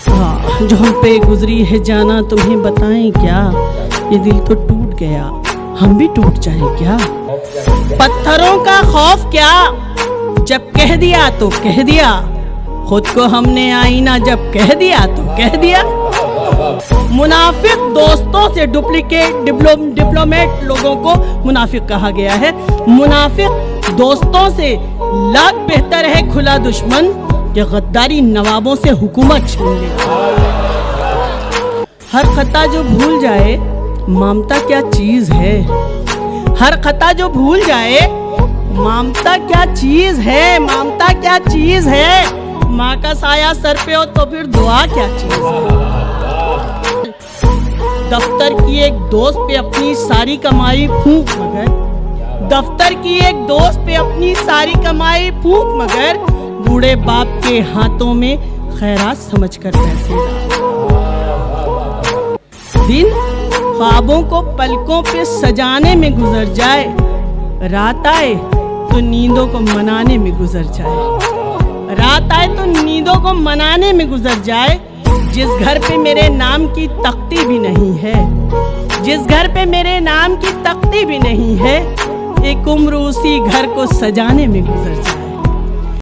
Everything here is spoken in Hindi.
हाँ, जो हम पे गुजरी है जाना तुम्हें बताएं क्या, ये दिल तो टूट गया, हम भी टूट जाएं क्या। पत्थरों का खौफ क्या, जब कह दिया तो कह दिया, खुद को हमने आईना जब कह दिया तो कह दिया। मुनाफिक दोस्तों से डुप्लीकेट डिप्लोमेट लोगों को मुनाफिक कहा गया है। मुनाफिक दोस्तों से लाख बेहतर है खुला दुश्मन, कि गद्दारी नवाबों से हुकूमत छीन ले। हर खता जो भूल जाए ममता क्या चीज है, हर खता जो भूल जाए ममता क्या चीज है, ममता क्या चीज है। माँ का साया सर पे हो तो फिर दुआ क्या चीज है। दफ्तर की एक दोस्त पे अपनी सारी कमाई फूंक मगर, दफ्तर की एक दोस्त पे अपनी सारी कमाई फूंक मगर, बूढ़े बाप के हाथों में खैरात समझकर पैसे दिन ख्वाबों को पलकों पे सजाने में गुजर जाए, रात आए तो नींदों को मनाने में गुजर जाए, रात आए तो नींदों को मनाने में गुजर जाए। जिस घर पे मेरे नाम की तख्ती भी नहीं है, जिस घर पे मेरे नाम की तख्ती भी नहीं है, एक उम्र उसी घर को सजाने में गुजर जाए।